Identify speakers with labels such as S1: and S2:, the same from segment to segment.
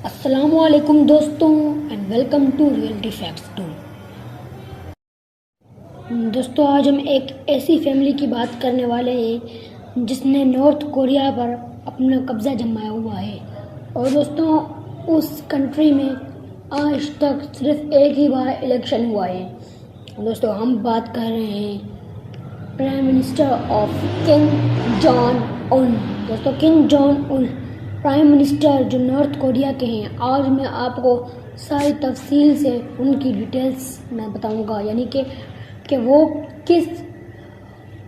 S1: السلام علیکم دوستوں and welcome to reality facts 2۔ دوستوں آج ہم ایک ایسی فیملی کی بات کرنے والے ہیں جس نے نارتھ کوریا پر اپنا قبضہ جمایا ہوا ہے، اور دوستوں اس کنٹری میں آج تک صرف ایک ہی بار الیکشن ہوا ہے۔ دوستوں ہم بات کر رہے ہیں پرائم منسٹر آف کنگ جان ان۔ دوستوں کنگ جان ان پرائم منسٹر جو نارتھ کوریا کے ہیں، آج میں آپ کو ساری تفصیل سے ان کی ڈیٹیلز میں بتاؤں گا، یعنی کہ وہ کس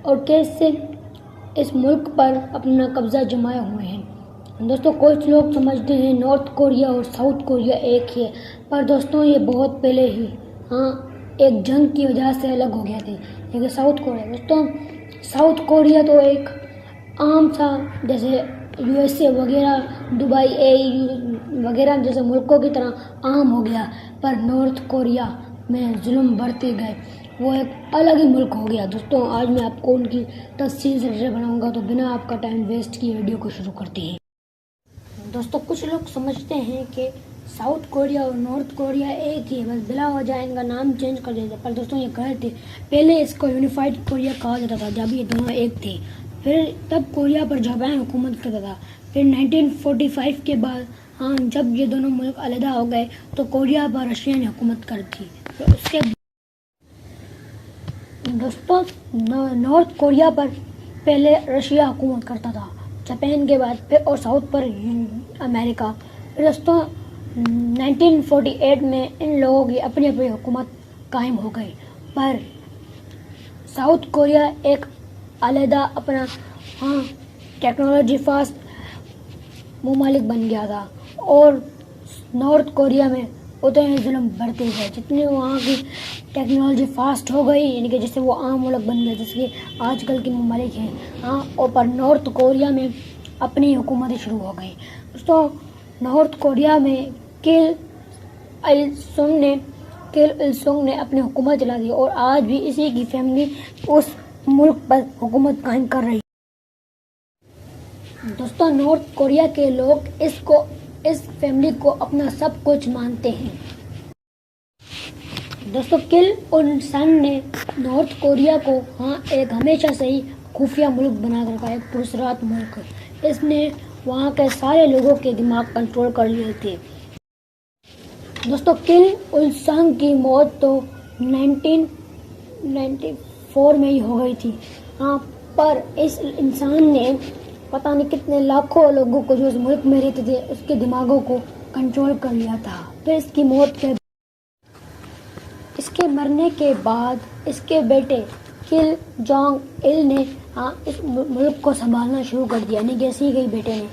S1: اور کیسے اس ملک پر اپنا قبضہ جمائے ہوئے ہیں۔ دوستوں کچھ لوگ سمجھتے ہیں نارتھ کوریا اور ساؤتھ کوریا ایک ہی ہے، پر دوستوں یہ بہت پہلے ہی ایک جنگ کی وجہ سے الگ ہو گیا تھے۔ لیکن ساؤتھ کوریا دوستوں ساؤتھ کوریا تو ایک عام سا جیسے یو ایس اے وغیرہ، دبئی وغیرہ جیسے ملکوں کی طرح عام ہو گیا، پر نارتھ کوریا میں ظلم بڑھتے گئے، وہ ایک الگ ہی ملک ہو گیا۔ دوستوں آج میں آپ کو ان کی تفصیل سے بناؤں گا، تو بنا آپ کا ٹائم ویسٹ کیے ویڈیو کو شروع کرتے ہیں۔ دوستوں کچھ لوگ سمجھتے ہیں کہ ساؤتھ کوریا اور نارتھ کوریا ایک ہی ہے، بس بلا وجہ ان کا نام چینج کر دیتے، پر دوستوں یہ غلط ہے۔ پہلے اس کو یونیفائڈ کوریا کہا جاتا تھا جب یہ دونوں ایک تھے، پھر تب کوریا پر جاپان حکومت کرتا تھا، پھر 1945 کے بعد جب یہ دونوں ملک علیحدہ ہو گئے تو کوریا پر رشیا نے حکومت کر تھی۔ اس کے دوستوں نارتھ کوریا پر پہلے رشیا حکومت کرتا تھا، جاپان کے بعد پھر اور ساؤتھ پر امریکہ۔ پھر دوستوں 1948 میں ان لوگوں کی اپنی اپنی حکومت قائم ہو گئی، پر ساؤتھ کوریا ایک علیحدہ اپنا ٹیکنالوجی فاسٹ ممالک بن گیا تھا، اور نارتھ کوریا میں اتنے ظلم بڑھتے گئے جتنے وہاں کی ٹیکنالوجی فاسٹ ہو گئی، یعنی کہ جیسے وہ عام ملک بن گئے جس کے آج کل کے ممالک ہیں، اور پر نارتھ کوریا میں اپنی حکومتیں شروع ہو گئی۔ دوستوں نارتھ کوریا میں کم il سنگ نے اپنی حکومت چلا دی، اور آج بھی اسی کی فیملی اس ملک پر حکومت قائم کر رہی ہے۔ دوستوں نارتھ کوریا کے لوگ اس فیملی کو اپنا سب کچھ مانتے ہیں۔ دوستوں کم ان سن نے نارتھ کوریا کو ایک ہمیشہ سے ہی خفیہ ملک بنا کر رکھا، ایک پراسرار ملک۔ اس نے وہاں کے سارے لوگوں کے دماغ کنٹرول کر لیے تھے۔ دوستوں کم ان سن کی موت تو 1994 میں ہی ہو گئی تھی، پر اس انسان نے پتہ نہیں کتنے لاکھوں لوگوں کو جو اس ملک میں رہتے تھے اس کے دماغوں کو کنٹرول کر لیا تھا۔ پھر اس کی موت اس کے مرنے کے بعد اس کے بیٹے کم جانگ il نے اس ملک کو سنبھالنا شروع کر دیا، یعنی کہ اسی کے بیٹے نے۔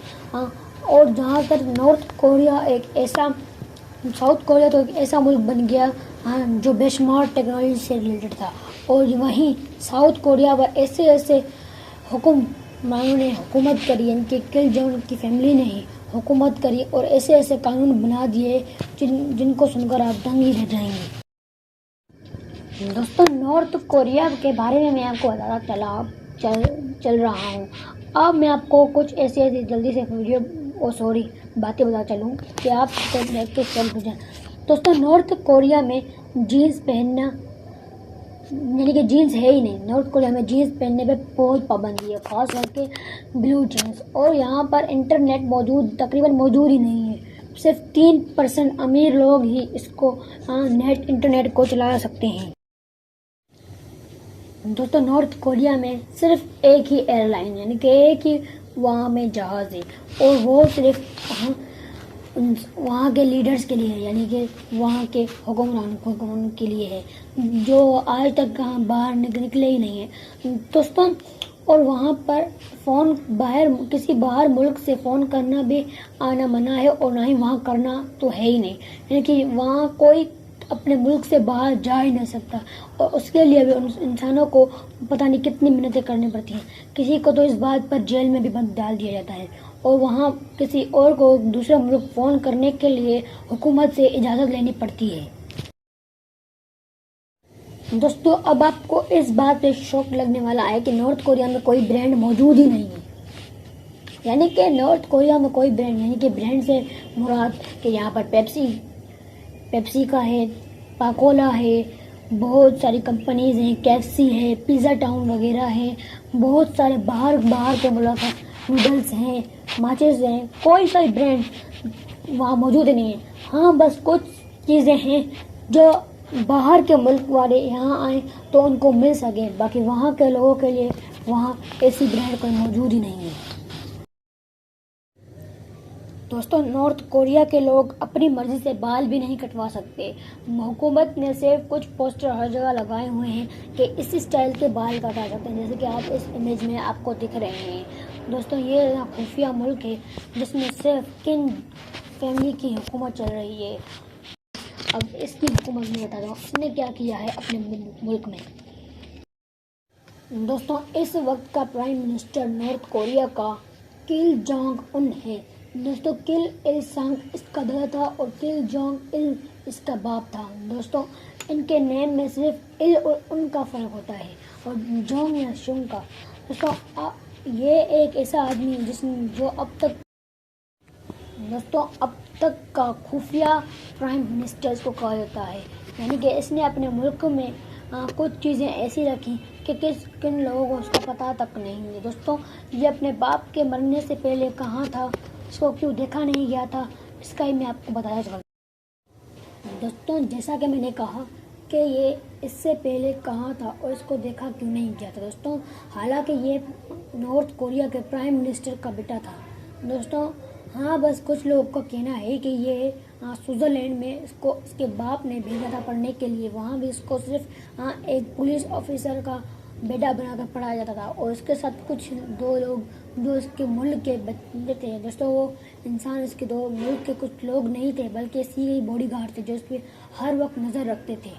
S1: اور جہاں تک ساؤتھ کوریا تو ایک ایسا ملک بن گیا جو بے شمار ٹیکنالوجی سے ریلیٹڈ تھا، اور وہیں ساؤتھ کوریا پر ایسے حکمرانوں نے حکومت کری، یعنی کہ کم جانگ کی فیملی نے ہی حکومت کری، اور ایسے قانون بنا دیے جن کو سن کر آپ دنگ ہی رہ جائیں گے۔ دوستوں نارتھ کوریا کے بارے میں آپ کو بتاتا چل رہا ہوں۔ اب میں آپ کو کچھ ایسی جلدی سے باتیں بتا چلوں کہ آپ دیکھ کے چل ہو جائیں۔ دوستوں نارتھ کوریا میں جینس پہننا، یعنی کہ جینس ہے ہی نہیں، نارتھ کوریا میں جینس پہننے پہ بہت پابندی ہے، خاص کر کے بلو جینس، اور یہاں پر انٹرنیٹ تقریباً موجود ہی نہیں ہے، صرف 3% امیر لوگ ہی اس کو انٹرنیٹ کو چلا سکتے ہیں۔ دوستوں نارتھ کوریا میں صرف ایک ہی ایئر لائن، یعنی کہ ایک ہی وہاں میں جہاز ہے، اور وہ صرف وہاں کے لیڈرز کے لیے ہے، یعنی کہ وہاں کے حکمران کے لیے ہے، جو آج تک باہر نکلے ہی نہیں ہیں۔ دوستوں اور وہاں پر کسی باہر ملک سے فون کرنا بھی آنا منع ہے، اور نہ ہی وہاں کرنا تو ہے ہی نہیں، یعنی کہ وہاں کوئی اپنے ملک سے باہر جا ہی نہیں سکتا، اور اس کے لیے بھی انسانوں کو پتہ نہیں کتنی محنتیں کرنی پڑتی ہیں۔ کسی کو تو اس بات پر جیل میں بھی بند ڈال دیا جاتا ہے، اور وہاں کسی اور کو دوسرے ملک فون کرنے کے لیے حکومت سے اجازت لینی پڑتی ہے۔ دوستوں اب آپ کو اس بات پہ شوق لگنے والا ہے کہ نارتھ کوریا میں کوئی برانڈ موجود ہی نہیں ہے۔ یعنی کہ نارتھ کوریا میں کوئی برانڈ، یعنی کہ برانڈ سے مراد کہ یہاں پر پیپسی کا ہے، پاکولا ہے، بہت ساری کمپنیز ہیں، KFC ہے، پیزا ٹاؤن وغیرہ ہے، بہت سارے باہر کے ملک نوڈلز ہیں، ماچز ہیں، کوئی ساری برانڈ وہاں موجود نہیں ہے. ہاں بس کچھ چیزیں ہیں جو باہر کے ملک والے یہاں آئیں تو ان کو مل سکے، باقی وہاں کے لوگوں کے لیے وہاں ایسی برانڈ کوئی موجود ہی نہیں ہے. دوستوں، نارتھ کوریا کے لوگ اپنی مرضی سے بال بھی نہیں کٹوا سکتے. حکومت نے صرف کچھ پوسٹر ہر جگہ لگائے ہوئے ہیں کہ اس اسٹائل کے بال کٹا سکتے ہیں، جیسے کہ آپ اس امیج میں آپ کو دکھ رہے ہیں. دوستوں، یہ خفیہ ملک ہے جس میں صرف کن فیملی کی حکومت چل رہی ہے. اب اس کی حکومت میں بتا دو اس نے کیا کیا ہے اپنے ملک میں. دوستوں، اس وقت کا پرائم منسٹر نارتھ کوریا کا کم جونگ ان ہے. دوستوں، کم il سنگ اس کا دادا تھا اور کم جونگ il اس کا باپ تھا. دوستوں، ان کے نیم میں صرف il اور ان کا فرق ہوتا ہے اور جونگ یا شنگ کا. دوستوں، یہ ایک ایسا آدمی ہے جو اب تک کا خفیہ پرائم منسٹر اس کو کہا جاتا ہے. یعنی کہ اس نے اپنے ملک میں کچھ چیزیں ایسی رکھی کہ کن لوگوں کو اس کا پتہ تک نہیں ہے. دوستوں، یہ اپنے باپ کے مرنے سے پہلے کہاں تھا، اس کو کیوں دیکھا نہیں گیا تھا، اس کا ہی میں آپ کو بتایا چلتا ہوں. دوستوں، جیسا کہ میں نے کہا کہ یہ اس سے پہلے کہاں تھا اور اس کو دیکھا کیوں نہیں گیا تھا. دوستوں، حالانکہ یہ نارتھ کوریا کے پرائم منسٹر کا بیٹا تھا. دوستوں، ہاں بس کچھ لوگوں کا کہنا ہے کہ یہ سوئٹزرلینڈ میں اس کے باپ نے بھیجا تھا پڑھنے کے لیے. وہاں بھی اس کو صرف ایک پولیس آفیسر کا بیٹا بنا کر پڑھایا جاتا تھا اور اس کے ساتھ کچھ دو لوگ جو اس کے ملک کے بچے تھے. دوستوں، وہ انسان اس کے دو ملک کے کچھ لوگ نہیں تھے بلکہ اس کی باڈی گارڈ تھے جو اس پہ ہر وقت نظر رکھتے تھے.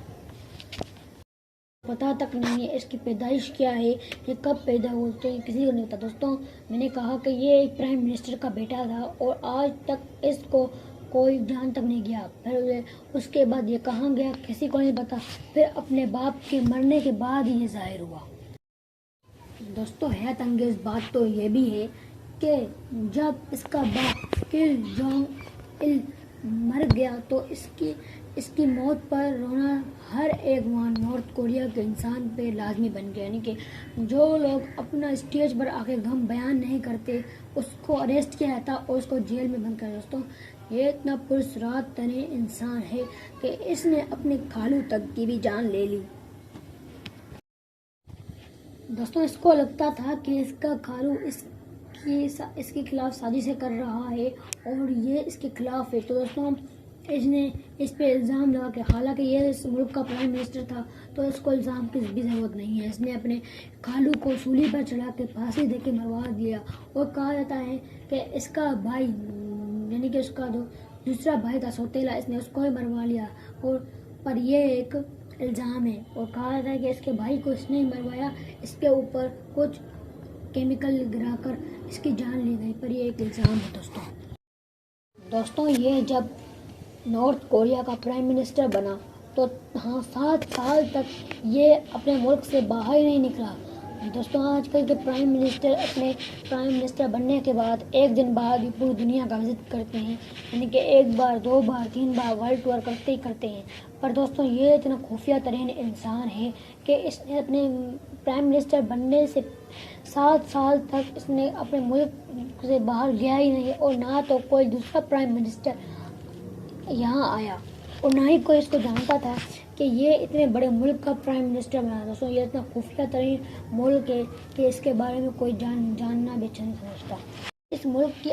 S1: پتہ تک نہیں ہے اس کی پیدائش کیا ہے، یہ کب پیدا ہوتے ہیں، کسی کو نہیں پتا. دوستوں، میں نے کہا کہ یہ ایک پرائم منسٹر کا بیٹا تھا اور آج تک اس کو کوئی جان تک نہیں گیا. پھر اس کے بعد یہ کہاں گیا کسی کو نہیں پتا. پھر اپنے باپ کے مرنے کے بعد ہی یہ ظاہر ہوا. دوستوں، حیرت انگیز بات تو یہ بھی ہے کہ جب اس کا باپ کم جونگ il مر گیا تو اس کی موت پر رونا ہر ایک وہاں نارتھ کوریا کے انسان پہ لازمی بن گیا. یعنی کہ جو لوگ اپنا اسٹیج پر آ کے غم بیان نہیں کرتے اس کو اریسٹ کیا جاتا اور اس کو جیل میں بند کر. دوستوں، یہ اتنا پرسرات ترین انسان ہے کہ اس نے اپنے خالو تک کی بھی جان لے لی. دوستوں، اس کو لگتا تھا کہ اس کا خالو اس کے خلاف سازشیں کر رہا ہے اور یہ اس کے خلاف ہے. تو دوستوں، اس نے اس پہ الزام لگا کہ حالانکہ یہ اس ملک کا پرائم منسٹر تھا تو اس کو الزام کی بھی ضرورت نہیں ہے. اس نے اپنے خالو کو سولی پر چڑھا کے پھانسی دے کے مروا دیا اور کہا جاتا ہے کہ اس کا بھائی یعنی کہ اس کا جو دوسرا بھائی تھا سوتیلا، اس نے اس کو ہی مروا لیا. اور پر یہ ایک الزام ہے اور کہا جاتا ہے کہ اس کے بھائی کو اس نے ہی مروایا، اس کے اوپر کچھ کیمیکل گرا کر اس کی جان لی گئی، پر یہ ایک الزام ہے. دوستوں، یہ جب نارتھ کوریا کا پرائم منسٹر بنا تو 7 سال تک یہ اپنے ملک سے باہر ہی نہیں نکلا. دوستوں، آج کل کے پرائم منسٹر اپنے پرائم منسٹر بننے کے بعد ایک دن بعد ہی پوری دنیا کا وزٹ کرتے ہیں. یعنی کہ 1 بار 2 بار 3 بار ورلڈ ٹور کرتے ہی کرتے ہیں. پر دوستوں، یہ اتنا خفیہ ترین انسان ہے کہ اس نے اپنے پرائم منسٹر بننے سے 7 سال تک اس نے اپنے ملک سے باہر گیا ہی نہیں اور نہ تو کوئی دوسرا پرائم منسٹر یہاں آیا اور نہ ہی کوئی اس کو جانتا تھا کہ یہ اتنے بڑے ملک کا پرائم منسٹر بنا. دوستوں، یہ اتنا خفیہ ترین ملک ہے کہ اس کے بارے میں کوئی جاننا بھی اچھا نہیں سمجھتا. اس ملک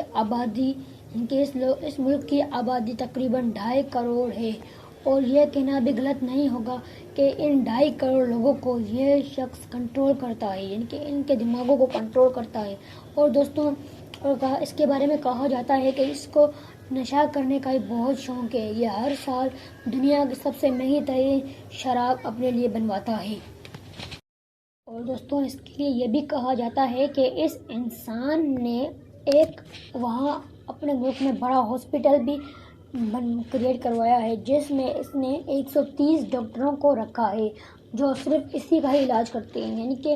S1: کی آبادی تقریباً 2.5 کروڑ ہے اور یہ کہنا بھی غلط نہیں ہوگا کہ ان 2.5 کروڑ لوگوں کو یہ شخص کنٹرول کرتا ہے، یعنی کہ ان کے دماغوں کو کنٹرول کرتا ہے. اور دوستوں، اس کے بارے میں کہا جاتا ہے کہ اس کو نشہ کرنے کا بہت شوق ہے. یہ ہر سال دنیا کی سب سے مہنگی ترین شراب اپنے لیے بنواتا ہے. اور دوستوں، اس کے لیے یہ بھی کہا جاتا ہے کہ اس انسان نے ایک وہاں اپنے ملک میں بڑا ہاسپٹل بھی کریٹ کروایا ہے جس میں اس نے 130 ڈاکٹروں کو رکھا ہے جو صرف اسی کا ہی علاج کرتے ہیں. یعنی کہ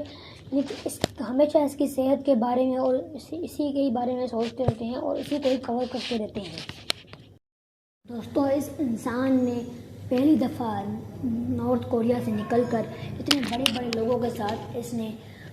S1: ہمیشہ اس کی صحت کے بارے میں اور اسی کے ہی بارے میں سوچتے رہتے ہیں اور اسی کو ہی کور کرتے رہتے ہیں۔ دوستوں، اس انسان نے پہلی دفعہ نارتھ کوریا سے نکل کر اتنے بڑے بڑے لوگوں کے ساتھ اس نے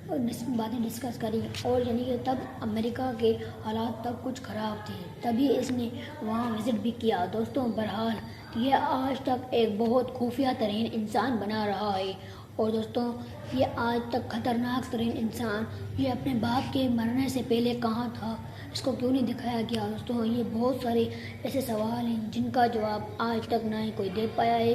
S1: باتیں ڈسکس کری، اور یعنی کہ تب امریکہ کے حالات تب کچھ خراب تھے، تبھی اس نے وہاں وزٹ بھی کیا۔ دوستوں، بہرحال یہ آج تک ایک بہت خفیہ ترین انسان بنا رہا ہے، اور دوستوں یہ آج تک خطرناک ترین انسان، یہ اپنے باپ کے مرنے سے پہلے کہاں تھا، اس کو کیوں نہیں دکھایا گیا؟ دوستوں، یہ بہت سارے ایسے سوال ہیں جن کا جواب آج تک نہ ہی کوئی دے پایا ہے،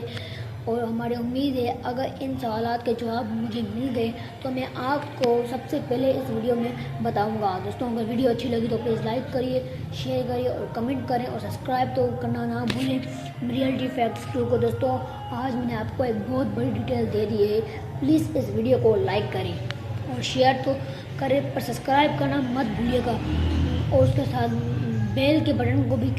S1: اور ہماری امید ہے اگر ان سوالات کے جواب مجھے مل گئے تو میں آپ کو سب سے پہلے اس ویڈیو میں بتاؤں گا۔ دوستوں، اگر ویڈیو اچھی لگی تو پلیز لائک کریے، شیئر کریے اور کمنٹ کریں، اور سبسکرائب تو کرنا نہ بھولیں ریئلٹی فیکٹس 2 کو۔ دوستوں، آج میں نے آپ کو ایک بہت بڑی ڈیٹیل دے دی ہے، پلیز اس ویڈیو کو لائک کریں اور شیئر تو کریں، پر سبسکرائب کرنا مت بھولیے گا، اور اس کے ساتھ بیل کے بٹن کو بھی